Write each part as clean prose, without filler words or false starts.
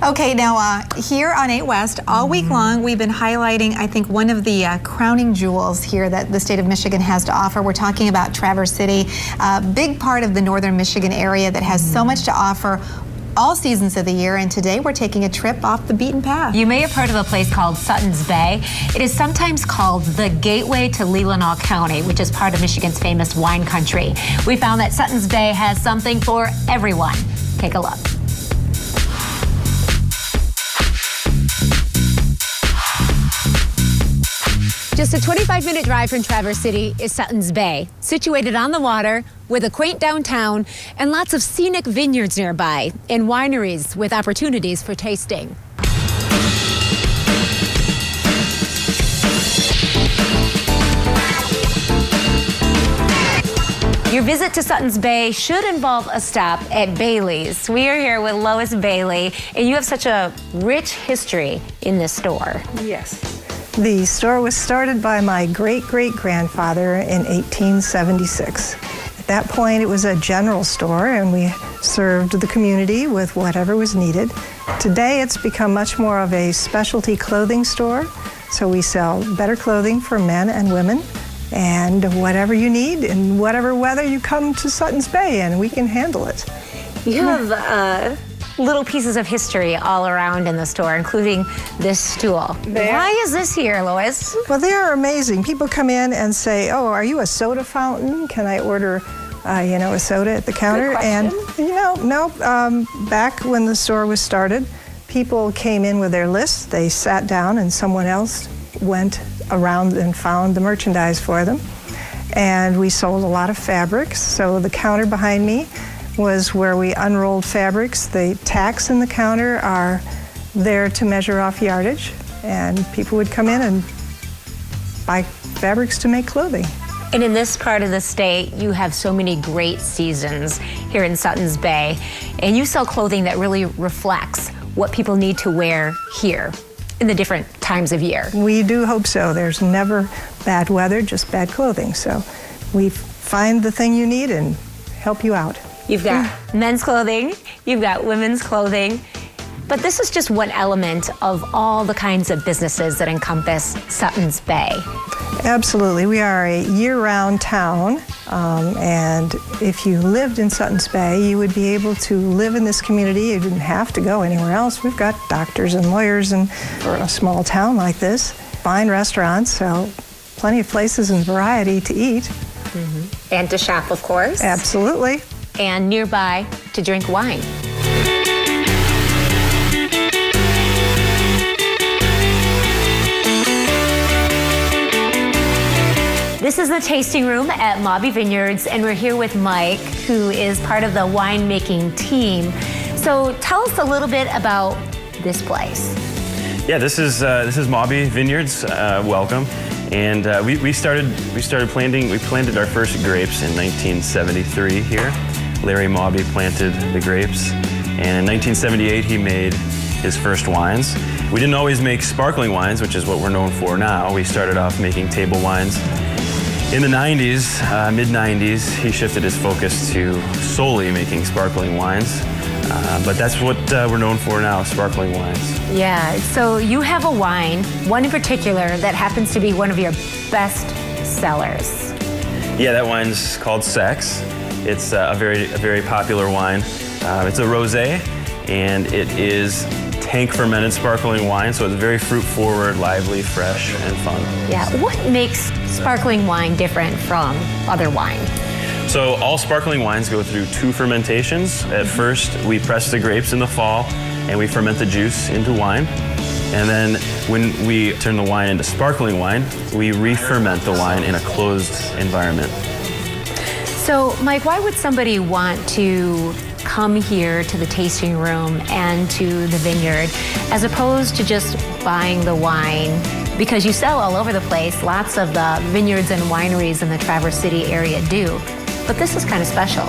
Okay, now here on 8 West, all week long, we've been highlighting, I think, one of the crowning jewels here that the state of Michigan has to offer. We're talking about Traverse City, a big part of the northern Michigan area that has so much to offer all seasons of the year, and today we're taking a trip off the beaten path. You may have heard of a place called Suttons Bay. It is sometimes called the gateway to Leelanau County, which is part of Michigan's famous wine country. We found that Suttons Bay has something for everyone. Take a look. Just a 25-minute drive from Traverse City is Suttons Bay, situated on the water with a quaint downtown and lots of scenic vineyards nearby and wineries with opportunities for tasting. Your visit to Suttons Bay should involve a stop at Bailey's. We are here with Lois Bailey, and you have such a rich history in this store. Yes. The store was started by my great-great-grandfather in 1876. At that point, it was a general store, and we served the community with whatever was needed. Today, it's become much more of a specialty clothing store, so we sell better clothing for men and women, and whatever you need, in whatever weather you come to Suttons Bay, and we can handle it. You have little pieces of history all around in the store, including this stool. Why is this here, Lois? Well, they are amazing. People come in and say, "Oh, are you a soda fountain? Can I order, a soda at the counter?" Good question. And back when the store was started, people came in with their lists. They sat down, and someone else went around and found the merchandise for them. And we sold a lot of fabrics. So the counter behind me was where we unrolled fabrics. The tacks in the counter are there to measure off yardage, and people would come in and buy fabrics to make clothing. And in this part of the state, you have so many great seasons here in Suttons Bay, and you sell clothing that really reflects what people need to wear here in the different times of year. We do hope so. There's never bad weather, just bad clothing. So we find the thing you need and help you out. You've got men's clothing, you've got women's clothing, but this is just one element of all the kinds of businesses that encompass Suttons Bay. Absolutely. We are a year-round town, and if you lived in Suttons Bay, you would be able to live in this community. You didn't have to go anywhere else. We've got doctors and lawyers, and for a small town like this, fine restaurants, so plenty of places and variety to eat. And to shop, of course. Absolutely. And nearby to drink wine. This is the tasting room at L.Mawby Vineyards, and we're here with Mike, who is part of the winemaking team. So tell us a little bit about this place. Yeah, this is L.Mawby Vineyards. Welcome. And we started planting. We planted our first grapes in 1973 here. L.Mawby planted the grapes, and in 1978 he made his first wines. We didn't always make sparkling wines, which is what we're known for now. We started off making table wines. In the 90s, mid-90s, he shifted his focus to solely making sparkling wines. But that's what we're known for now, sparkling wines. Yeah, so you have a wine, one in particular, that happens to be one of your best sellers. Yeah, that wine's called Sex. It's a very popular wine. It's a rosé, and it is tank fermented sparkling wine, so it's very fruit forward, lively, fresh, and fun. Yeah, what makes sparkling wine different from other wine? So all sparkling wines go through 2 fermentations. At first, we press the grapes in the fall, and we ferment the juice into wine. And then when we turn the wine into sparkling wine, we re-ferment the wine in a closed environment. So, Mike, why would somebody want to come here to the tasting room and to the vineyard as opposed to just buying the wine? Because you sell all over the place. Lots of the vineyards and wineries in the Traverse City area do. But this is kind of special.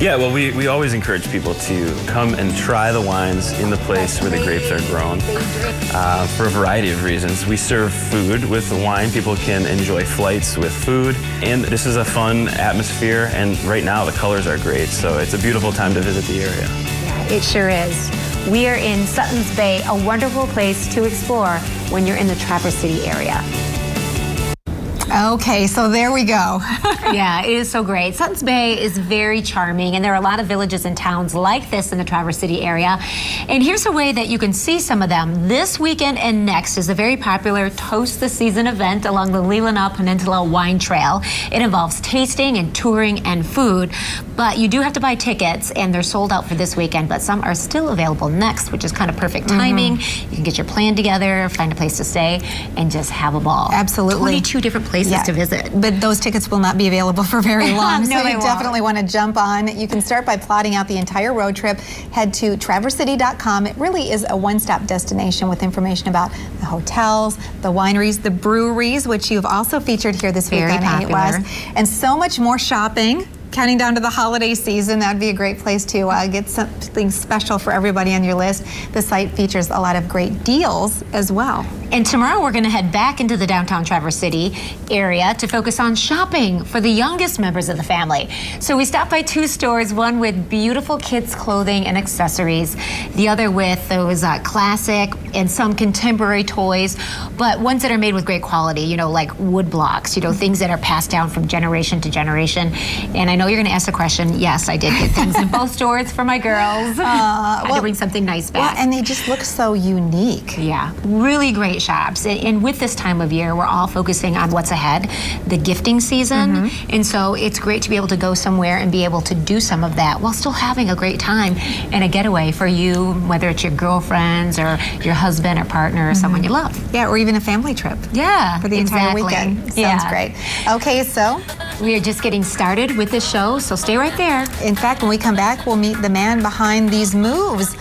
Yeah, well, we always encourage people to come and try the wines in the place where the grapes are grown for a variety of reasons. We serve food with the wine. People can enjoy flights with food. And this is a fun atmosphere. And right now, the colors are great. So it's a beautiful time to visit the area. Yeah, it sure is. We are in Suttons Bay, a wonderful place to explore when you're in the Traverse City area. Okay, so there we go. Yeah, it is so great. Suttons Bay is very charming, and there are a lot of villages and towns like this in the Traverse City area. And here's a way that you can see some of them. This weekend and next is a very popular Toast the Season event along the Leelanau Peninsula Wine Trail. It involves tasting and touring and food, but you do have to buy tickets, and they're sold out for this weekend, but some are still available next, which is kind of perfect timing. You can get your plan together, find a place to stay, and just have a ball. Absolutely. 22 different places to visit. But those tickets will not be available for very long, No, so they you won't. definitely want to jump on. You can start by plotting out the entire road trip. Head to traversity.com. It really is a one-stop destination with information about the hotels, the wineries, the breweries, which you've also featured here this week Very on 8 popular. West, and so much more shopping. Counting down to the holiday season, that'd be a great place to get something special for everybody on your list. The site features a lot of great deals as well. And tomorrow we're going to head back into the downtown Traverse City area to focus on shopping for the youngest members of the family. So we stopped by 2 stores, one with beautiful kids' clothing and accessories, the other with those classic and some contemporary toys, but ones that are made with great quality, you know, like wood blocks, you know, things that are passed down from generation to generation. And I know you're going to ask the question. Yes, I did get things in both stores for my girls. I had to bring something nice back. Well, and they just look so unique. Yeah, really great shops. And with this time of year, we're all focusing on what's ahead, the gifting season. And so it's great to be able to go somewhere and be able to do some of that while still having a great time and a getaway for you, whether it's your girlfriends or your husband or partner or someone you love. Yeah, or even a family trip. Yeah, For the entire weekend. Sounds great. Okay, so we are just getting started with this show, so stay right there. in fact, when we come back, we'll meet the man behind these moves.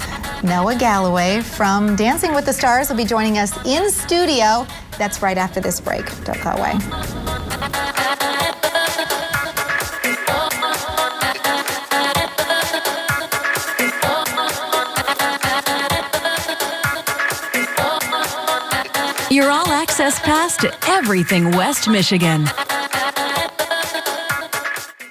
Noah Galloway from Dancing with the Stars will be joining us in studio. That's right after this break. Don't go away. Your all-access pass to everything West Michigan.